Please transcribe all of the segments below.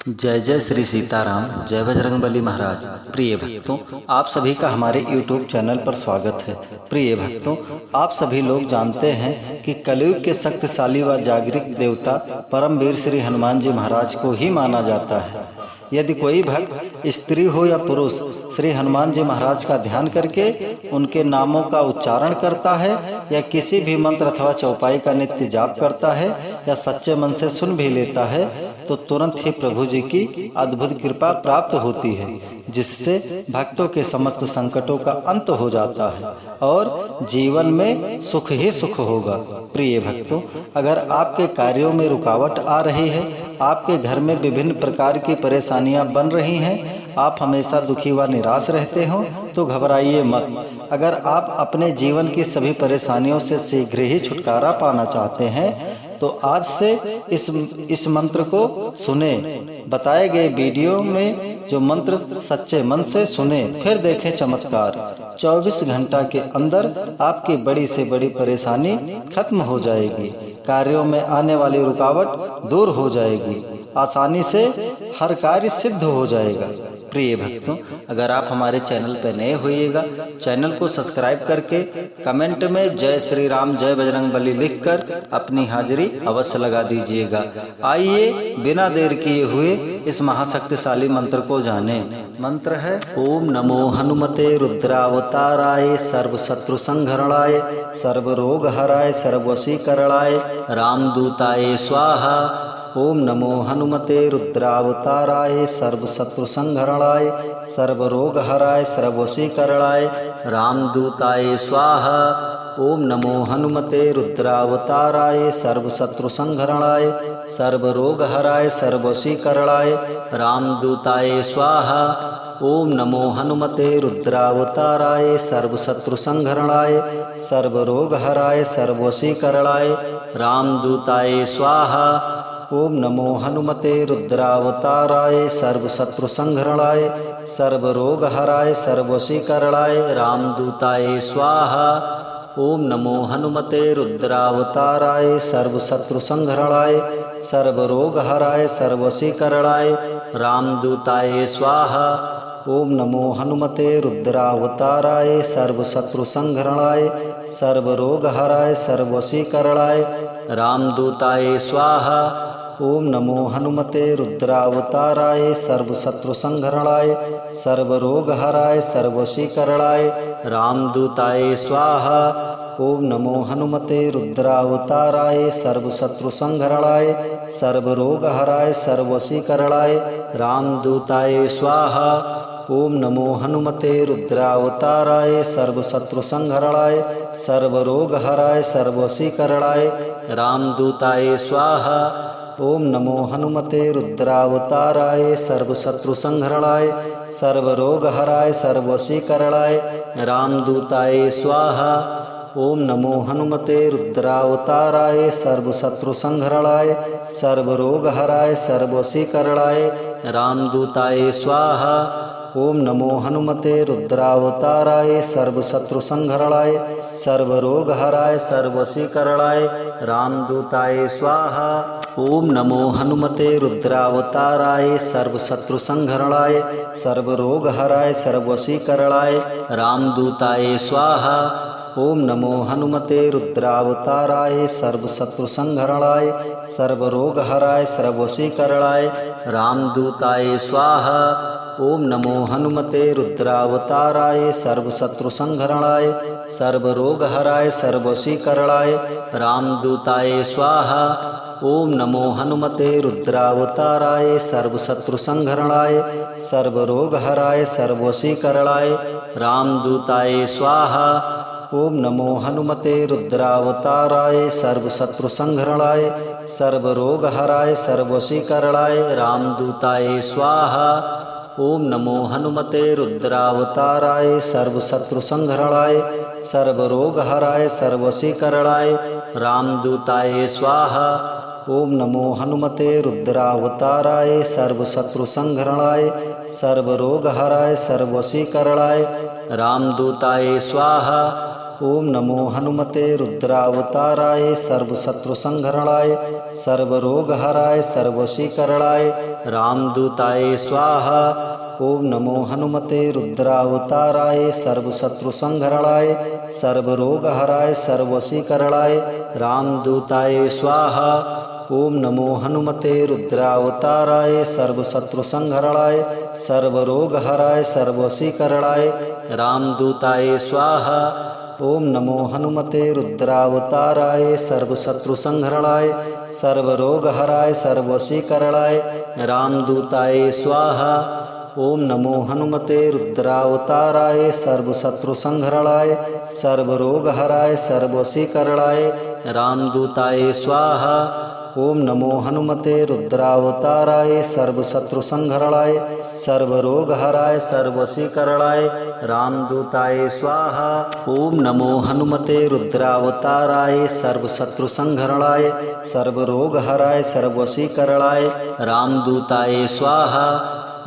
जय जय श्री सीताराम, जय बजरंगबली महाराज। प्रिय भक्तों, आप सभी का हमारे YouTube चैनल पर स्वागत है। प्रिय भक्तों, आप सभी लोग जानते हैं कि कलयुग के शक्तिशाली व जागृत देवता परमवीर श्री हनुमान जी महाराज को ही माना जाता है। यदि कोई भक्त स्त्री हो या पुरुष श्री हनुमान जी महाराज का ध्यान करके उनके नामों का उच्चारण करता है या किसी भी मंत्र अथवा चौपाई का नित्य जाप करता है या सच्चे मन से सुन भी लेता है तो तुरंत ही प्रभु जी की अद्भुत कृपा प्राप्त होती है, जिससे भक्तों के समस्त संकटों का अंत हो जाता है और जीवन में सुख ही सुख होगा। प्रिय भक्तों, अगर आपके कार्यों में रुकावट आ रही है, आपके घर में विभिन्न प्रकार की परेशानियां बन रही हैं, आप हमेशा दुखी व निराश रहते हो तो घबराइए मत। अगर आप अपने जीवन की सभी परेशानियों से शीघ्र ही छुटकारा पाना चाहते हैं तो आज से इस मंत्र को सुने। बताए गए वीडियो में जो मंत्र सच्चे मन से सुने, फिर देखें चमत्कार। 24 घंटा के अंदर आपकी बड़ी से बड़ी परेशानी खत्म हो जाएगी, कार्यों में आने वाली रुकावट दूर हो जाएगी, आसानी से हर कार्य सिद्ध हो जाएगा। प्रिय भक्तों, अगर आप हमारे चैनल पर नए होइएगा, चैनल को सब्सक्राइब करके कमेंट में जय श्री राम जय बजरंगबली लिखकर अपनी हाजिरी अवश्य लगा दीजिएगा। आइए बिना देर किए हुए इस महाशक्तिशाली मंत्र को जाने। मंत्र है ओम नमो हनुमते रुद्रावताराय सर्व शत्रु संहरणाय सर्व रोग हराय सर्ववशीकरणाय रामदूताय स्वाहा। ओम नमो हनुमते रुद्रावताराय सर्व शत्रु संहरणाय सर्व रोग हराय सर्ववशीकरणाय रामदूताय स्वाहा। ओम नमो हनुमते रुद्रावताराय सर्व शत्रु संहरणाय सर्व रोग हराय सर्ववशीकरणाय रामदूताय स्वाहा। ओम नमो हनुमते रुद्रावताराय सर्व शत्रु संहरणाय सर्व रोग हराय सर्ववशीकरणाय रामदूताय स्वाहा। ओम नमो हनुमते रुद्रावताराय सर्व शत्रु संहरणाय सर्व रोग हराय सर्ववशीकरणाय रामदूताय स्वाहा। ओम नमो हनुमते रुद्रावताराय सर्व शत्रु संहरणाय सर्व रोग हराय सर्ववशीकरणाय रामदूताय स्वाहा। ओम नमो हनुमते रुद्रावताराय सर्व शत्रु संहरणाय सर्व रोग हराय सर्ववशीकरणाय रामदूताय स्वाहा। ओम नमो हनुमते रुद्रावताराय सर्व शत्रु संहरणाय सर्व रोग हराय सर्ववशीकरणाय रामदूताय स्वाहा। ओम नमो हनुमते रुद्रावताराय सर्व शत्रु संहरणाय सर्व रोग हराय सर्ववशीकरणाय रामदूताय स्वाहा। ओम नमो हनुमते रुद्रावताराय सर्व शत्रु संहरणाय सर्व रोग हराय सर्ववशीकरणाय रामदूताय स्वाहा। ओम नमो हनुमते रुद्रावताराय सर्व शत्रु संहरणाय सर्व रोग हराय सर्ववशीकरणाय रामदूताय स्वाहा। ओम नमो हनुमते रुद्रावताराय सर्व शत्रु संहरणाय सर्व रोग हराय सर्ववशीकरणाय रामदूताय स्वाहा। ओम नमो हनुमते रुद्रावताराय सर्व शत्रु संहरणाय सर्व रोग हराय सर्ववशीकरणाय रामदूताय स्वाहा। ओम नमो हनुमते रुद्रावताराय सर्व शत्रु संहरणाय सर्व रोग हराय सर्ववशीकरणाय रामदूताय स्वाहा। ओम नमो हनुमते रुद्रावताराय सर्व शत्रु संहरणाय सर्व रोग हराय सर्ववशीकरणाय रामदूताय स्वाहा। ओम नमो हनुमते रुद्रावताराय सर्व शत्रु संहरणाय सर्व रोग हराय सर्ववशीकरणाय रामदूताय स्वाहा। ओम नमो हनुमते रुद्रावताराय सर्व शत्रु संहरणाय सर्व रोग हराय सर्ववशीकरणाय रामदूताय स्वाहा। ओम नमो हनुमते रुद्रावताराय सर्व शत्रु संहरणाय सर्व रोग हराय सर्ववशीकरणाय रामदूताय स्वाहा। ओम नमो हनुमते रुद्रावताराय सर्व शत्रु संहरणाय सर्व रोग हराय सर्ववशीकरणाय रामदूताय स्वाहा। ओम नमो हनुमते रुद्रावताराय सर्व शत्रु संहरणाय सर्व रोग हराय सर्ववशीकरणाय रामदूताय स्वाहा। ओम नमो हनुमते रुद्रावताराय सर्वशत्रुसंहरणाय सर्वरोगहराय सर्वशीकरणाय रामदूताय स्वाहा। ओम नमो हनुमते रुद्रावताराय सर्वशत्रुसंहरणाय सर्वरोगहराय सर्वशीकरणाय रामदूताय स्वाहा। ओम नमो हनुमते रुद्रावताराय सर्वशत्रुसंहरणाय सर्वरोगहराय सर्वशीकरणाय रामदूताय स्वाहा। ओम नमो हनुमते रुद्रावताराय सर्वशत्रुसंहरणाय सर्वरोगहराय सर्वशीकरणाय रामदूताय स्वाहा। ओम नमो हनुमते रुद्रावताराय सर्वशत्रुसंहरणाय सर्वरोगहराय सर्वशीकरणाय रामदूताय स्वाहा। ओम नमो हनुमते रुद्रावताराय सर्वशत्रुसंहरणाय सर्वरोगहराय सर्वशीकरणाय रामदूताय स्वाहा। ओम नमो हनुमते रुद्रावताराय सर्वशत्रुसंहरणाय सर्वरोगहराय सर्वशीकरणाय रामदूताय स्वाहा।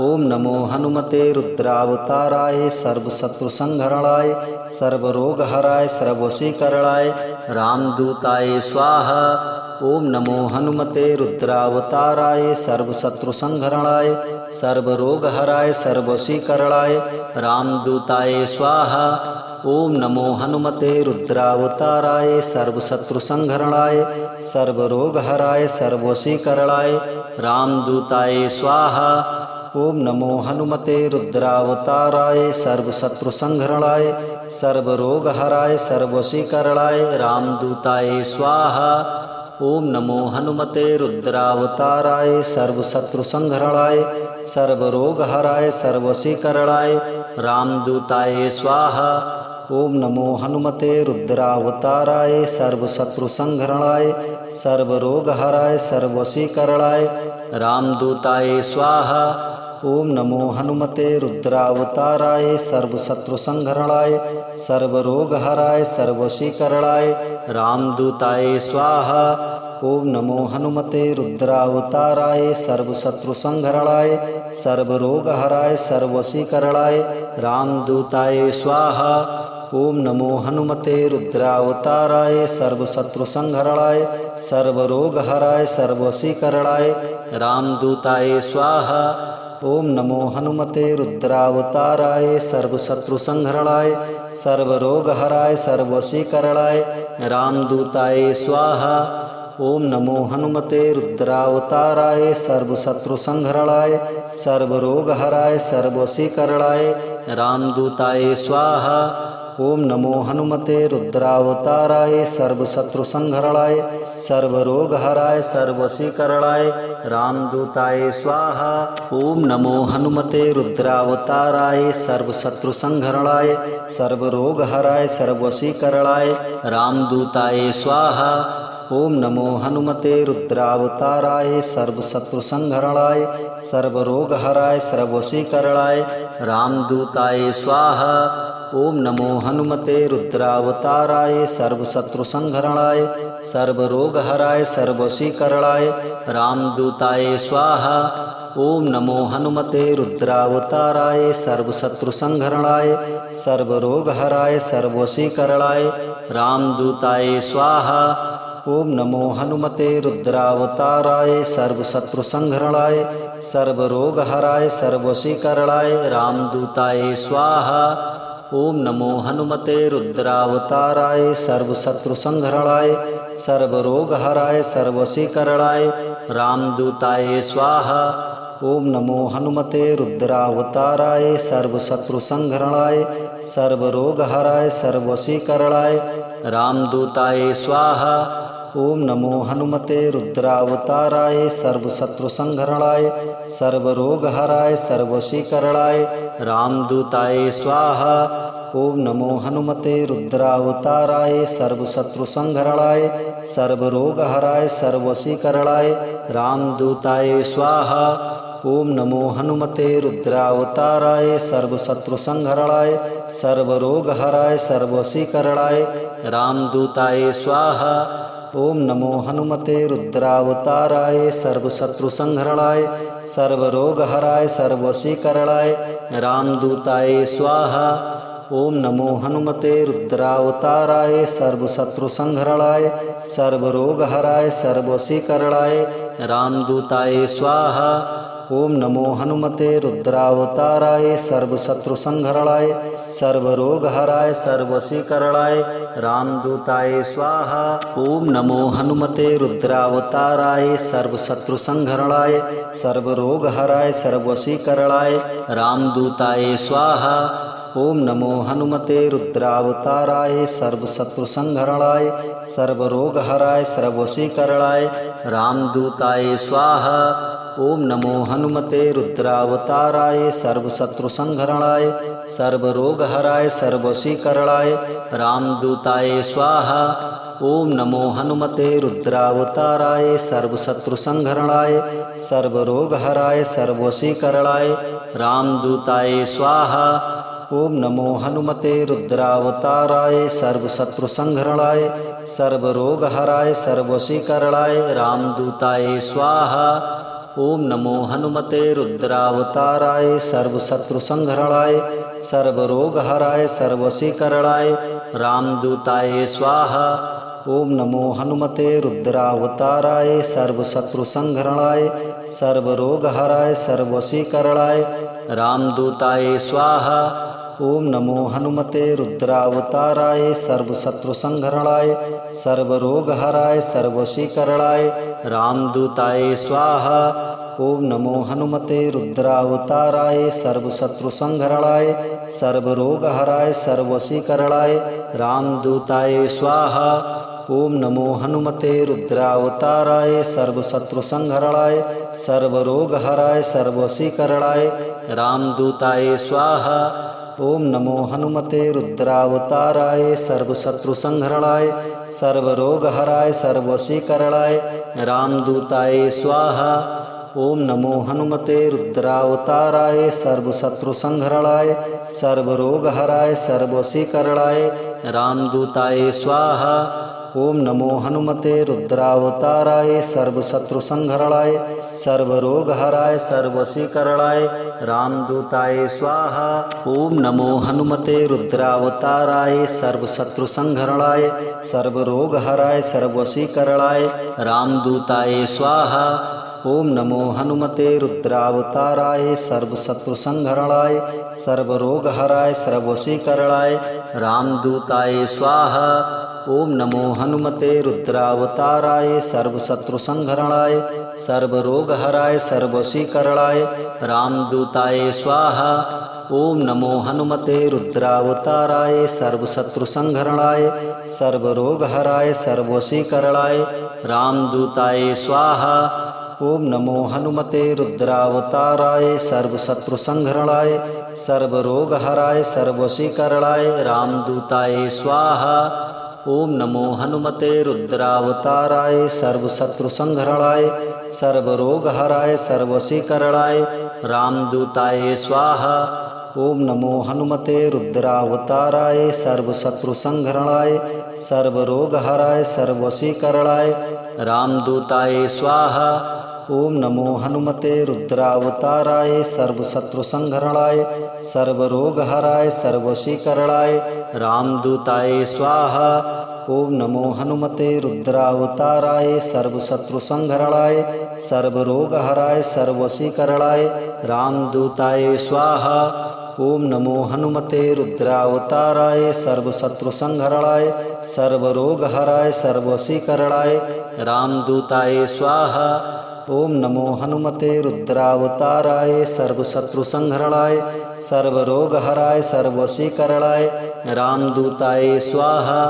ओम नमो हनुमते रुद्रावताराय सर्वशत्रुसंहरणाय सर्वरोगहराय सर्वशीकरणाय रामदूताय स्वाहा। ओम नमो हनुमते रुद्रावताराय सर्वशत्रुसंहरणाय सर्वरोगहराय सर्वशीकरणाय रामदूताय स्वाहा। ओम नमो हनुमते रुद्रावताराय सर्वशत्रुसंहरणाय सर्वरोगहराय सर्वशीकरणाय रामदूताय स्वाहा। ओम नमो हनुमते रुद्रावताराय सर्वशत्रुसंहरणाय सर्वरोगहराय सर्वशीकरणाय रामदूताय स्वाहा। ओम नमो हनुमते रुद्रावताराय सर्वशत्रुसंहरणाय सर्वरोगहराय सर्वशीकरणाय रामदूताय स्वाहा। ओम नमो हनुमते रुद्रावताराय सर्वशत्रुसंहरणाय सर्वरोगहराय सर्वशीकरणाय रामदूताय स्वाहा। ओम नमो हनुमते रुद्रावताराय सर्वशत्रुसंहरणाय सर्वरोगहराय सर्वशीकरणाय रामदूताय स्वाहा। ओम नमो हनुमते रुद्रावताराय सर्वशत्रुसंहरणाय सर्वरोगहराय सर्वशीकरणाय रामदूताय स्वाहा। ओम नमो हनुमते रुद्रावताराय सर्वशत्रुसंहरणाय सर्वरोगहराय सर्वशीकरणाय रामदूताय स्वाहा। ओम नमो हनुमते रुद्रावताराय सर्वशत्रुसंहरणाय सर्वरोगहराय सर्वशीकरणाय रामदूताय स्वाहा। ओम नमो हनुमते रुद्रावताराय सर्वशत्रुसंहरणाय सर्वरोगहराय सर्वशीकरणाय रामदूताय स्वाहा। ओम नमो हनुमते रुद्रावताराय सर्वशत्रुसंहरणाय सर्वरोगहराय सर्वशीकरणाय रामदूताय स्वाहा। ओम नमो हनुमते रुद्रावताराय सर्वशत्रुसंहरणाय सर्वरोगहराय सर्वशीकरणाय रामदूताय स्वाहा। ओम नमो हनुमते रुद्रावताराय सर्वशत्रुसंहरणाय सर्वरोगहराय सर्वशीकरणाय रामदूताय स्वाहा। ओम नमो हनुमते रुद्रावताराय सर्वशत्रुसंहरणाय सर्वरोगहराय सर्वशीकरणाय रामदूताय स्वाहा। ओम नमो हनुमते रुद्रावताराय सर्वशत्रुसंहरणाय सर्वरोगहराय सर्वशीकरणाय रामदूताय स्वाहा। ओम नमो हनुमते रुद्रावताराय सर्वशत्रुसंहरणाय सर्वरोगहराय सर्वशीकरणाय रामदूताय स्वाहा। ओम नमो हनुमते रुद्रावताराय सर्वशत्रुसंहरणाय सर्वरोगहराय सर्वशीकरणाय रामदूताय स्वाहा। ओम नमो हनुमते रुद्रावताराय सर्वशत्रुसंहरणाय सर्वरोगहराय सर्वशीकरणाय रामदूताय स्वाहा। ओम नमो हनुमते रुद्रावताराय सर्वशत्रुसंहरणाय सर्वरोगहराय सर्वशीकरणाय रामदूताय स्वाहा। ओम नमो हनुमते रुद्रावताराय सर्वशत्रुसंहरणाय सर्वरोगहराय सर्वशीकरणाय रामदूताय स्वाहा। ओम नमो हनुमते रुद्रावताराय सर्वशत्रुसंहरणाय सर्वरोगहराय सर्वशीकरणाय रामदूताय स्वाहा। ओम नमो हनुमते रुद्रावताराय सर्वशत्रुसंहरणाय सर्वरोगहराय सर्वशीकरणाय रामदूताय स्वाहा। ओम नमो हनुमते रुद्रावताराय सर्वशत्रुसंहरणाय सर्वरोगहराय सर्ववशीकरणाय रामदूताय स्वाहा। ओम नमो हनुमते रुद्रावताराय सर्वशत्रुसंहरणाय सर्वरोगहराय सर्ववशीकरणाय रामदूताय स्वाहा। ओम नमो हनुमते रुद्रावताराय सर्वशत्रुसंहरणाय सर्वरोगहराय सर्ववशीकरणाय रामदूताय स्वाहा। ओम नमो हनुमते रुद्रावताराय सर्वशत्रुसंहरणाय सर्वरोगहराय सर्ववशीकरणाय रामदूताय स्वाहा। ओम नमो हनुमते रुद्रावताराय सर्वशत्रुसंहरणाय सर्वरोगहराय सर्ववशीकरणाय रामदूताय स्वाहा। ओम नमो हनुमते रुद्रावताराय सर्वशत्रुसंहरणाय सर्वरोगहराय सर्ववशीकरणाय रामदूताय स्वाहा। ओम नमो हनुमते रुद्रावताराय सर्वशत्रुसंहरणाय सर्वरोगहराय सर्ववशीकरणाय रामदूताय स्वाहा। ओम नमो हनुमते रुद्रावताराय सर्वशत्रुसंहरणाय सर्वरोगहराय सर्ववशीकरणाय रामदूताय स्वाहा। ओम नमो हनुमते रुद्रावताराय सर्वशत्रुसंहरणाय सर्वरोगहराय सर्ववशीकरणाय रामदूताय स्वाहा। ओम नमो हनुमते रुद्रावताराय सर्वशत्रुसंहरणाय सर्वरोगहराय सर्ववशीकरणाय रामदूताय स्वाहा। ओम नमो हनुमते रुद्रावताराय सर्वशत्रुसंहरणाय सर्वरोगहराय सर्ववशीकरणाय रामदूताय स्वाहा। ओम नमो हनुमते रुद्रावताराय सर्वशत्रुसंहरणाय सर्वरोगहराय सर्ववशीकरणाय रामदूताय स्वाहा। ओम नमो हनुमते रुद्रावताराय सर्वशत्रुसंहरणाय सर्वरोगहराय सर्ववशीकरणाय रामदूताय स्वाहा। ओम नमो हनुमते रुद्रावताराय सर्वशत्रुसंहरणाय सर्वरोगहराय सर्ववशीकरणाय रामदूताय स्वाहा। ओम नमो हनुमते रुद्रावताराय सर्वशत्रुसंहरणाय सर्वरोगहराय सर्ववशीकरणाय रामदूताय स्वाहा। ओम नमो हनुमते रुद्रावताराय सर्वशत्रुसंहरणाय सर्वरोगहराय सर्ववशीकरणाय रामदूताय स्वाहा। ओम नमो हनुमते रुद्रावताराय सर्वशत्रुसंहरणाय सर्वरोगहराय सर्ववशीकरणाय रामदूताय स्वाहा। ओम नमो हनुमते रुद्रावताराय सर्वशत्रुसंहरणाय सर्वरोगहराय सर्ववशीकरणाय रामदूताय स्वाहा। ओम नमो हनुमते रुद्रावताराय सर्वशत्रुसंहरणाय सर्वरोगहराय सर्ववशीकरणाय रामदूताय स्वाहा। ओम नमो हनुमते रुद्रावताराय सर्वशत्रुसंहरणाय सर्वरोगहराय सर्ववशीकरणाय रामदूताय स्वाहा। ओम नमो हनुमते रुद्रावताराय सर्वशत्रुसंहरणाय सर्वरोगहराय सर्ववशीकरणाय रामदूताय स्वाहा। ओम नमो हनुमते रुद्रावताराय सर्वशत्रुसंहरणाय सर्वरोगहराय सर्ववशीकरणाय रामदूताय स्वाहा। ओम नमो हनुमते रुद्रावताराय सर्वशत्रुसंहरणाय सर्वरोगहराय सर्ववशीकरणाय रामदूताय स्वाहा। ओम नमो हनुमते रुद्रावताराय सर्वशत्रुसंहरणाय सर्वरोगहराय सर्ववशीकरणाय रामदूताय स्वाहा। ओम नमो हनुमते रुद्रावताराय सर्वशत्रुसंहरणाय सर्वरोगहराय सर्ववशीकरणाय रामदूताय स्वाहा। ओम नमो हनुमते रुद्रावताराय सर्वशत्रुसंहरणाय सर्वरोगहराय सर्ववशीकरणाय रामदूताय स्वाहा।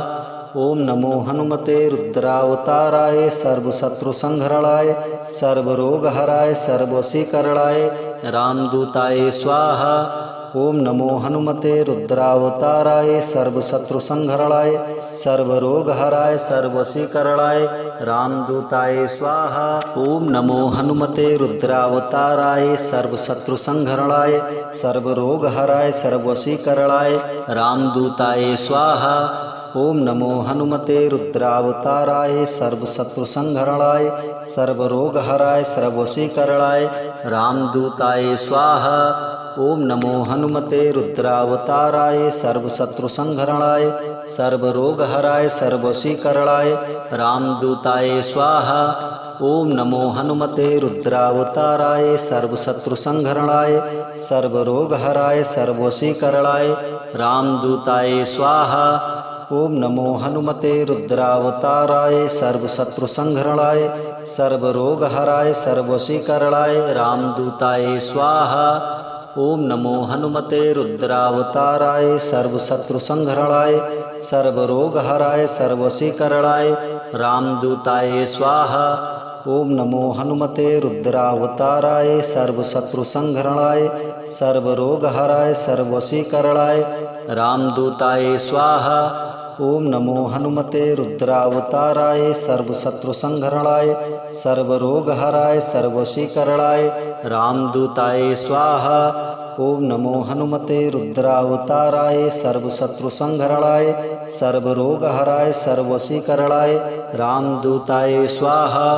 ओम नमो हनुमते रुद्रावताराय सर्वशत्रुसंहरणाय सर्वरोगहराय सर्ववशीकरणाय रामदूताय स्वाहा। ओम नमो हनुमते रुद्रावताराय सर्वशत्रुसंहरणाय सर्वरोगहराय सर्ववशीकरणाय रामदूताय स्वाहा। ओम नमो हनुमते रुद्रावताराय सर्वशत्रुसंहरणाय सर्वरोगहराय सर्ववशीकरणाय रामदूताय स्वाहा। ओम नमो हनुमते रुद्रावताराय सर्वशत्रुसंहरणाय सर्वरोगहराय सर्ववशीकरणाय रामदूताय स्वाहा। ओम नमो हनुमते रुद्रावताराय सर्वशत्रुसंहरणाय सर्वरोगहराय सर्ववशीकरणाय रामदूताय स्वाहा। ओम नमो हनुमते रुद्रावताराय सर्वशत्रुसंहरणाय सर्वरोगहराय सर्ववशीकरणाय रामदूताय स्वाहा। ओम नमो हनुमते रुद्रावताराय सर्वशत्रुसंहरणाय सर्वरोगहराय सर्ववशीकरणाय रामदूताय स्वाहा। ओम नमो हनुमते रुद्रावताराय सर्वशत्रुसंहरणाय सर्वरोगहराय सर्ववशीकरणाय रामदूताय स्वाहा। ओम नमो हनुमते रुद्रावताराय सर्वशत्रुसंहरणाय सर्वरोगहराय सर्ववशीकरणाय रामदूताय स्वाहा। ओम नमो हनुमते रुद्रावताराय सर्वशत्रुसंहरणाय सर्वरोगहराय सर्ववशीकरणाय रामदूताय स्वाहा। ओम नमो हनुमते रुद्रावताराय सर्वशत्रुसंहरणाय सर्वरोगहराय सर्ववशीकरणाय रामदूताय स्वाहा।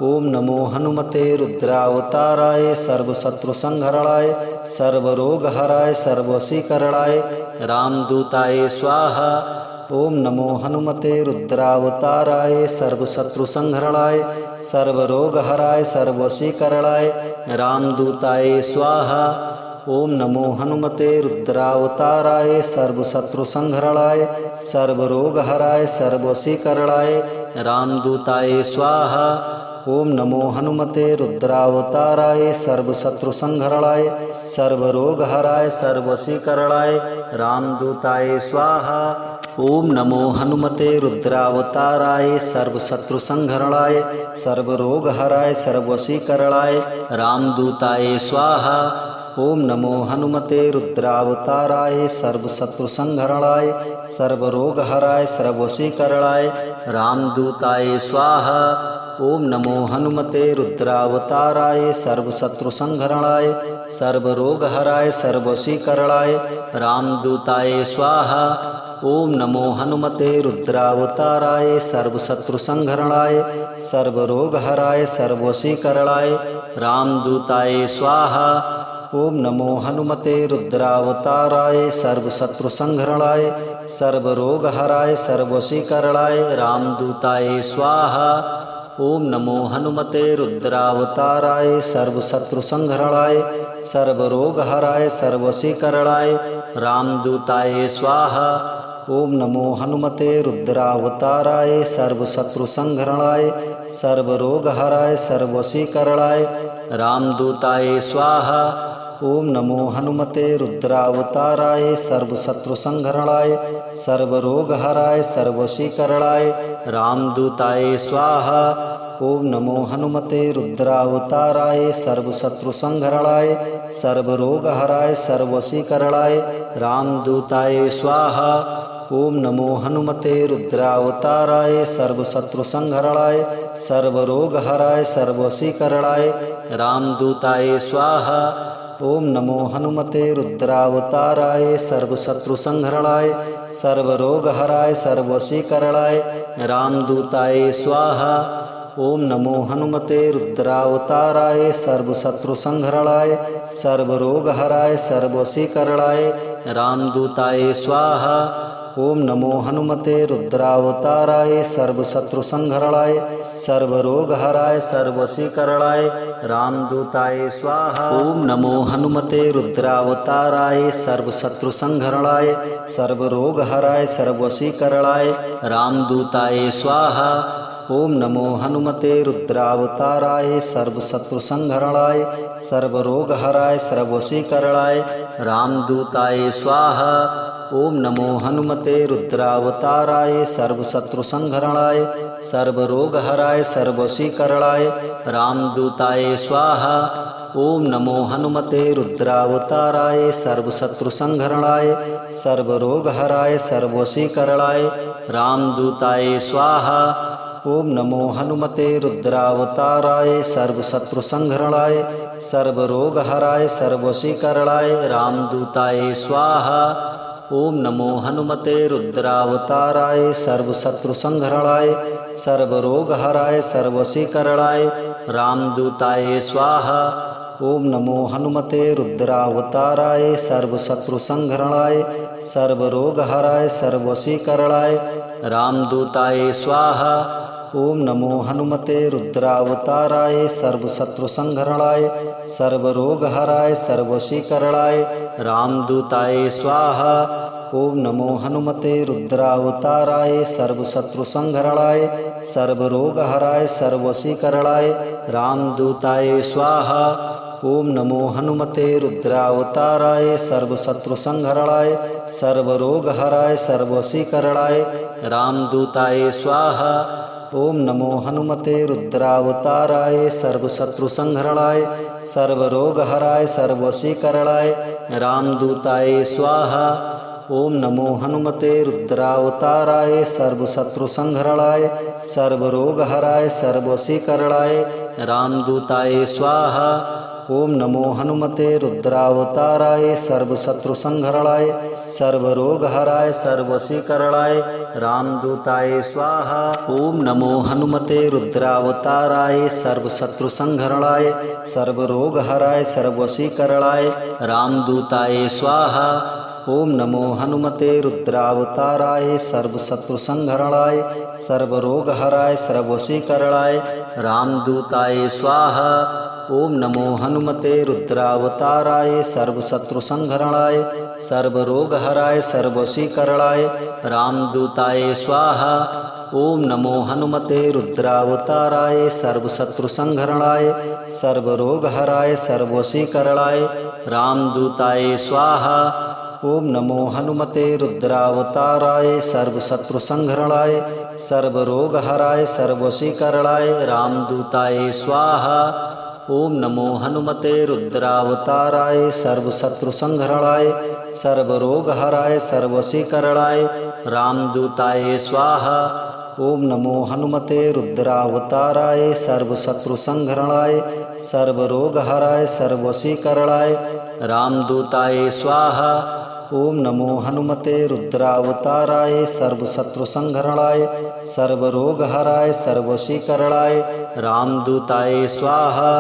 ओम नमो हनुमते रुद्रावताराय सर्वशत्रुसंहरणाय सर्वरोगहराय सर्ववशीकरणाय रामदूताय स्वाहा। ओम नमो हनुमते रुद्रावताराय सर्वशत्रुसंहरणाय सर्वरोगहराय सर्ववशीकरणाय रामदूताय स्वाहा। ओम नमो हनुमते रुद्रावताराय सर्वशत्रुसंहरणाय सर्वरोगहराय सर्ववशीकरणाय रामदूताय स्वाहा। ओम नमो हनुमते रुद्रावताराय सर्वशत्रुसंहरणाय सर्वरोगहराय सर्ववशीकरणाय रामदूताय स्वाहा। ओम नमो हनुमते रुद्रावताराय सर्वशत्रुसंहरणाय सर्वरोगहराय सर्ववशीकरणाय रामदूताय स्वाहा। ओम नमो हनुमते रुद्रावताराय सर्वशत्रुसंहरणाय सर्वरोगहराय सर्ववशीकरणाय रामदूताय स्वाहा। ओम नमो हनुमते रुद्रावताराय सर्वशत्रुसंहरणाय सर्वरोगहराय सर्ववशीकरणाय रामदूताय स्वाहा। ओम नमो हनुमते रुद्रावताराय सर्वशत्रुसंहरणाय सर्वरोगहराय सर्ववशीकरणाय रामदूताय स्वाहा। ओम नमो हनुमते रुद्रावताराय सर्वशत्रुसंहरणाय सर्वरोगहराय सर्ववशीकरणाय रामदूताय स्वाहा। ओम नमो हनुमते रुद्रावताराय सर्वशत्रुसंहरणाय सर्वरोगहराय सर्ववशीकरणाय रामदूताय स्वाहा। ओम नमो हनुमते रुद्रावताराय सर्वशत्रुसंहरणाय सर्वरोगहराय सर्ववशीकरणाय रामदूताय स्वाहा। ओम नमो हनुमते रुद्रावताराय सर्वशत्रुसंहरणाय सर्वरोगहराय सर्ववशीकरणाय रामदूताय स्वाहा। ओम नमो हनुमते रुद्रावताराय सर्वशत्रुसंहरणाय सर्वरोगहराय सर्ववशीकरणाय रामदूताय स्वाहा। ओम नमो हनुमते रुद्रावताराय सर्वशत्रुसंहरणाय सर्वरोगहराय सर्ववशीकरणाय रामदूताय स्वाहा। ओम नमो हनुमते रुद्रावताराय सर्वशत्रुसंहरणाय सर्वरोगहराय सर्ववशीकरणाय रामदूताय स्वाहा। ओम नमो हनुमते रुद्रावताराय सर्वशत्रुसंहरणाय सर्वरोगहराय सर्ववशीकरणाय रामदूताय स्वाहा। ओम नमो हनुमते रुद्रावताराय सर्वशत्रुसंहरणाय सर्वरोगहराय सर्ववशीकरणाय रामदूताय स्वाहा। ओम नमो हनुमते रुद्रावताराय सर्वशत्रुसंहरणाय सर्वरोगहराय सर्ववशीकरणाय रामदूताय स्वाहा। ओम नमो हनुमते रुद्रावताराय सर्वशत्रुसंहरणाय सर्वरोगहराय सर्ववशीकरणाय रामदूताय स्वाहा। ओम नमो हनुमते रुद्रावताराय सर्वशत्रुसंहरणाय सर्वरोगहराय सर्ववशीकरणाय रामदूताय स्वाहा। ओम नमो हनुमते रुद्रावताराय सर्वशत्रुसंहरणाय सर्वरोगहराय सर्ववशीकरणाय रामदूताय स्वाहा। ओम नमो हनुमते रुद्रावताराय सर्वशत्रुसंहरणाय सर्वरोगहराय सर्ववशीकरणाय रामदूताय स्वाहा। ओम नमो हनुमते रुद्रावताराय सर्वशत्रुसंहरणाय सर्वरोगहराय सर्वशीकरणाय रामदूताय स्वाहा। ओम नमो हनुमते रुद्रावताराय सर्वशत्रुसंहरणाय सर्वरोगहराय सर्वशीकरणाय रामदूताय स्वाहा। ओम नमो हनुमते रुद्रावताराय सर्वशत्रुसंहरणाय सर्वरोगहराय सर्वशीकरणाय रामदूताय स्वाहा। ओम नमो हनुमते रुद्रावताराय सर्वशत्रुसंहरणाय सर्वरोगहराय सर्वशीकरणाय रामदूताय स्वाहा। ओम नमो हनुमते रुद्रावताराय सर्वशत्रुसंहरणाय सर्वरोगहराय सर्वशीकरणाय रामदूताय स्वाहा। ओम नमो हनुमते रुद्रावताराय सर्वशत्रुसंहरणाय सर्वरोगहराय सर्वशीकरणाय रामदूताय स्वाहा। ओम नमो हनुमते रुद्रावताराय सर्वशत्रुसंहरणाय सर्वरोगहराय सर्वशीकरणाय रामदूताय स्वाहा। ओम नमो हनुमते रुद्रावताराय सर्वशत्रुसंहरणाय सर्वरोगहराय सर्वशीकरणाय रामदूताय स्वाहा। ओम नमो हनुमते रुद्रावताराय सर्वशत्रुसंहरणाय सर्वरोगहराय सर्वशीकरणाय रामदूताय स्वाहा। ओम नमो हनुमते रुद्रावताराय सर्वशत्रुसंहरणाय सर्वरोगहराय सर्वशीकरणाय रामदूताय स्वाहा। ओम नमो हनुमते रुद्रावताराय सर्वशत्रुसंहरणाय सर्वरोगहराय सर्वशीकरणाय रामदूताय स्वाहा। ओम नमो हनुमते रुद्रावताराय सर्वशत्रुसंहरणाय सर्वरोगहराय सर्वशीकरणाय रामदूताय स्वाहा। ओम नमो हनुमते रुद्रावताराय सर्वशत्रुसंहरणाय सर्वरोगहराय सर्वशीकरणाय रामदूताय स्वाहा। ओम नमो हनुमते रुद्रावताराय सर्वशत्रुसंहरणाय सर्वरोगहराय सर्वशीकरणाय रामदूताय स्वाहा। ओम नमो हनुमते रुद्रावताराय सर्वशत्रुसंहरणाय सर्वरोगहराय सर्वशीकरणाय रामदूताय स्वाहा। ओम नमो हनुमते रुद्रावताराय सर्वशत्रुसंहरणाय सर्वरोगहराय सर्वशीकरणाय रामदूताय स्वाहा।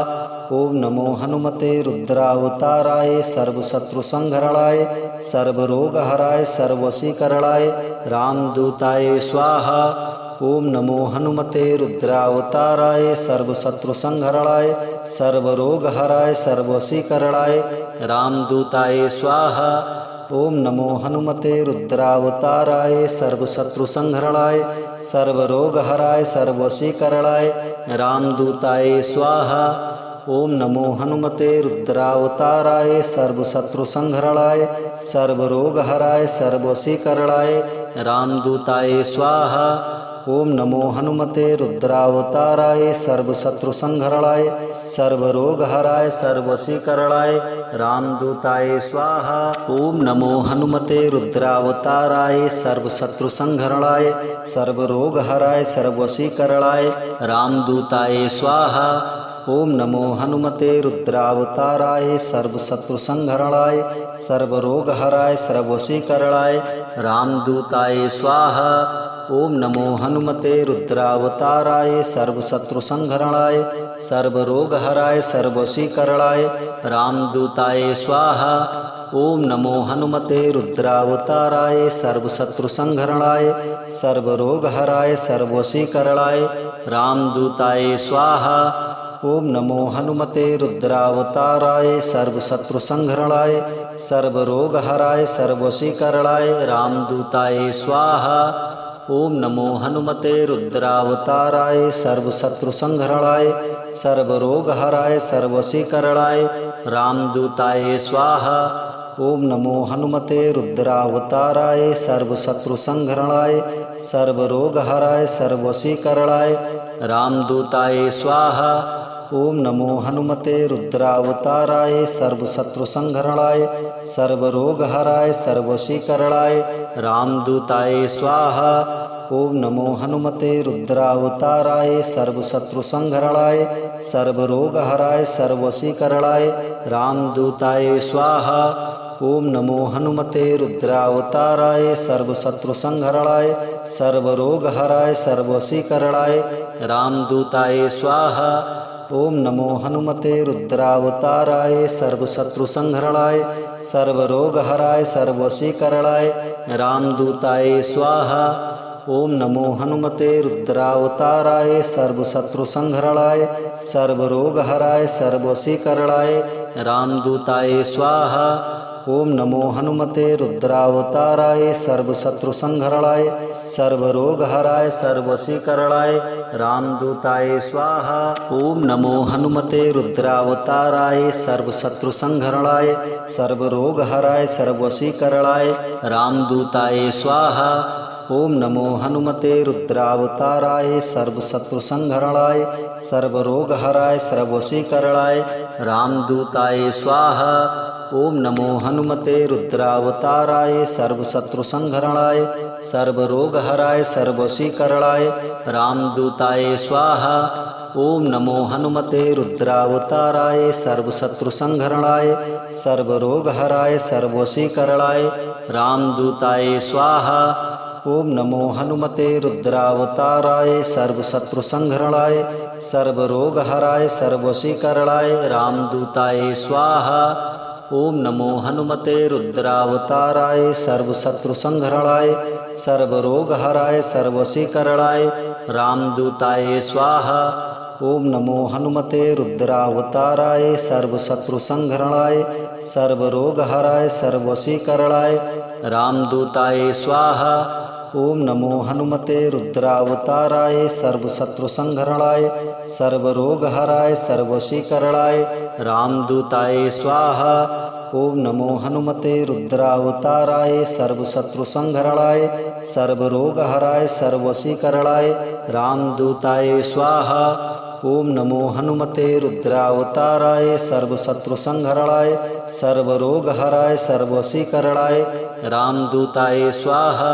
ओम नमो हनुमते रुद्रावताराय सर्वशत्रुसंहरणाय सर्वरोगहराय सर्वशीकरणाय रामदूताय स्वाहा। ओम नमो हनुमते रुद्रावताराय सर्वशत्रुसंहरणाय सर्वरोगहराय सर्वशीकरणाय रामदूताय स्वाहा। ओम नमो हनुमते रुद्रावताराय सर्वशत्रुसंहरणाय सर्वरोगहराय सर्वशीकरणाय रामदूताय स्वाहा। ओम नमो हनुमते रुद्रावताराय सर्वशत्रुसंहरणाय सर्वरोगहराय सर्वशीकरणाय रामदूताय स्वाहा। ओम नमो हनुमते रुद्रावताराय सर्वशत्रुसंहरणाय सर्वरोगहराय सर्वशीकरणाय रामदूताय स्वाहा। ओम नमो हनुमते रुद्रावताराय सर्वशत्रुसंहरणाय सर्वरोगहराय सर्वशीकरणाय रामदूताय स्वाहा। ओम नमो हनुमते रुद्रावताराय सर्वशत्रुसंहरणाय सर्वरोगहराय सर्वशीकरणाय रामदूताय स्वाहा। ओम नमो हनुमते रुद्रावताराय सर्वशत्रुसंहरणाय सर्वरोगहराय सर्वशीकरणाय रामदूताय स्वाहा। ओम नमो हनुमते रुद्रावताराय सर्वशत्रुसंहरणाय सर्वरोगहराय सर्वशीकरणाय रामदूताय स्वाहा। ओम नमो हनुमते रुद्रावताराय सर्वशत्रुसंहरणाय सर्वरोगहराय सर्वशीकरणाय रामदूताय स्वाहा। ओम नमो हनुमते रुद्रावताराय सर्वशत्रुसंहरणाय सर्वरोगहराय सर्वशीकरणाय रामदूताय स्वाहा। ओम नमो हनुमते रुद्रावताराय सर्वशत्रुसंहरणाय सर्वरोगहराय सर्वशीकरणाय रामदूताय स्वाहा। ओम नमो हनुमते रुद्रावताराय सर्वशत्रुसंहरणाय सर्वरोगहराय सर्वशीकरणाय रामदूताय स्वाहा। ओम नमो हनुमते रुद्रावताराय सर्वशत्रुसंहरणाय सर्वरोगहराय सर्वशीकरणाय रामदूताय स्वाहा। ओम नमो हनुमते रुद्रावताराय सर्वशत्रुसंहरणाय सर्वरोगहराय सर्ववशीकरणाय रामदूताय स्वाहा। ओम नमो हनुमते रुद्रावताराय सर्वशत्रुसंहरणाय सर्वरोगहराय सर्ववशीकरणाय रामदूताय स्वाहा। ओम नमो हनुमते रुद्रावताराय सर्वशत्रुसंहरणाय सर्वरोगहराय सर्ववशीकरणाय रामदूताय स्वाहा। ओम नमो हनुमते रुद्रावताराय सर्वशत्रुसंहरणाय सर्वरोगहराय सर्ववशीकरणाय रामदूताय स्वाहा। ओम नमो हनुमते रुद्रावताराय सर्वशत्रुसंहरणाय सर्वरोगहराय सर्ववशीकरणाय रामदूताय स्वाहा। ओम नमो हनुमते रुद्रावताराय सर्वशत्रुसंहरणाय सर्वरोगहराय सर्ववशीकरणाय रामदूताय स्वाहा। ओम नमो हनुमते रुद्रावताराय सर्वशत्रुसंहरणाय सर्वरोगहराय सर्ववशीकरणाय रामदूताय स्वाहा। ओम नमो हनुमते रुद्रावताराय सर्वशत्रुसंहरणाय सर्वरोगहराय सर्ववशीकरणाय रामदूताय स्वाहा। ओम नमो हनुमते रुद्रावताराय सर्वशत्रुसंहरणाय सर्वरोगहराय सर्ववशीकरणाय रामदूताय स्वाहा। ओम नमो हनुमते रुद्रावताराय सर्वशत्रुसंहरणाय सर्वरोगहराय सर्ववशीकरणाय रामदूताय स्वाहा। ओम नमो हनुमते रुद्रावताराय सर्वशत्रुसंहरणाय सर्वरोगहराय सर्ववशीकरणाय रामदूताय स्वाहा। ओम नमो हनुमते रुद्रावताराय सर्वशत्रुसंहरणाय सर्वरोगहराय सर्ववशीकरणाय रामदूताय स्वाहा। ओम नमो हनुमते रुद्रावताराय सर्वशत्रुसंहरणाय सर्वरोगहराय सर्ववशीकरणाय रामदूताय स्वाहा। ओम नमो हनुमते रुद्रावताराय सर्वशत्रुसंहरणाय सर्वरोगहराय सर्ववशीकरणाय रामदूताय स्वाहा।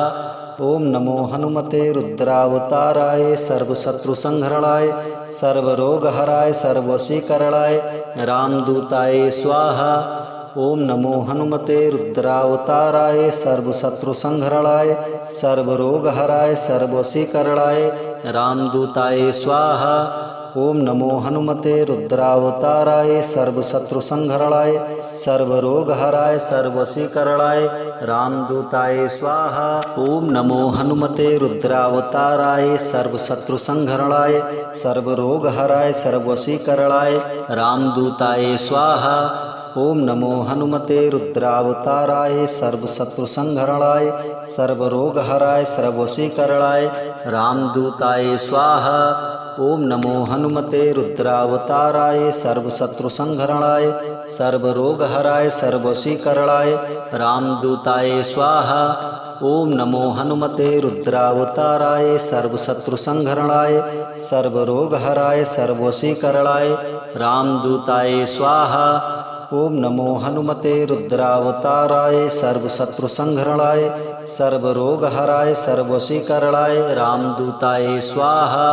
ओम नमो हनुमते रुद्रावताराय सर्वशत्रुसंहरणाय सर्वरोगहराय सर्ववशीकरणाय रामदूताय स्वाहा। ओम नमो हनुमते रुद्रावताराय सर्वशत्रुसंहरणाय सर्वरोगहराय सर्ववशीकरणाय रामदूताय स्वाहा। ओम नमो हनुमते रुद्रावताराय सर्वशत्रुसंहरणाय सर्वरोगहराय सर्ववशीकरणाय रामदूताय स्वाहा। ओम नमो हनुमते रुद्रावताराय सर्वशत्रुसंहरणाय सर्वरोगहराय सर्ववशीकरणाय रामदूताय स्वाहा। ओम नमो हनुमते रुद्रावताराय सर्वशत्रुसंहरणाय सर्वरोगहराय सर्ववशीकरणाय रामदूताय स्वाहा। ओम नमो हनुमते रुद्रावताराय सर्वशत्रुसंहरणाय सर्वरोगहराय सर्ववशीकरणाय रामदूताय स्वाहा। ओम नमो हनुमते रुद्रावताराय सर्वशत्रुसंहरणाय सर्वरोगहराय सर्ववशीकरणाय रामदूताय स्वाहा। ओम नमो हनुमते रुद्रावताराय सर्वशत्रुसंहरणाय सर्वरोगहराय सर्ववशीकरणाय रामदूताय स्वाहा।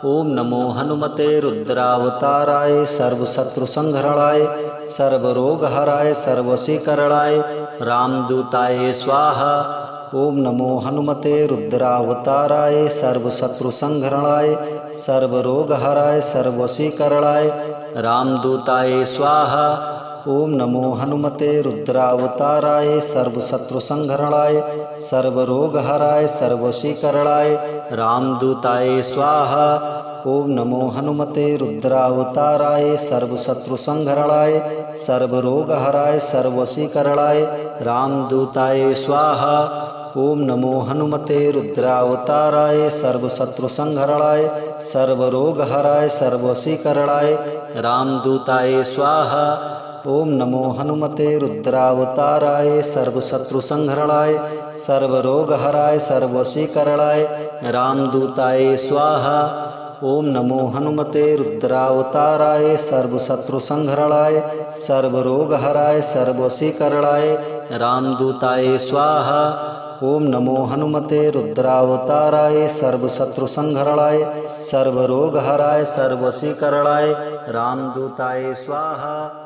ओम नमो हनुमते रुद्रावताराय सर्वशत्रुसंहरणाय सर्वरोगहराय सर्ववशीकरणाय रामदूताय स्वाहा। ओम नमो हनुमते रुद्रावताराय सर्वशत्रुसंहरणाय सर्वरोगहराय सर्ववशीकरणाय रामदूताय स्वाहा। ओम नमो हनुमते रुद्रावताराय सर्वशत्रुसंहरणाय सर्वरोगहराय सर्ववशीकरणाय रामदूताय स्वाहा। ओम नमो हनुमते रुद्रावताराय सर्वशत्रुसंहरणाय सर्वरोगहराय सर्ववशीकरणाय रामदूताय स्वाहा। ओम नमो हनुमते रुद्रावताराय सर्वशत्रुसंहरणाय सर्वरोगहराय सर्ववशीकरणाय रामदूताय स्वाहा। ओम नमो हनुमते रुद्रावताराय सर्वशत्रुसंहरणाय सर्वरोगहराय सर्ववशीकरणाय रामदूताय स्वाहा। ओम नमो हनुमते रुद्रावताराय सर्वशत्रुसंहरणाय सर्वरोगहराय सर्ववशीकरणाय रामदूताय स्वाहा। ओम नमो हनुमते रुद्रावताराय सर्वशत्रुसंहरणाय सर्वरोगहराय सर्ववशीकरणाय रामदूताय स्वाहा।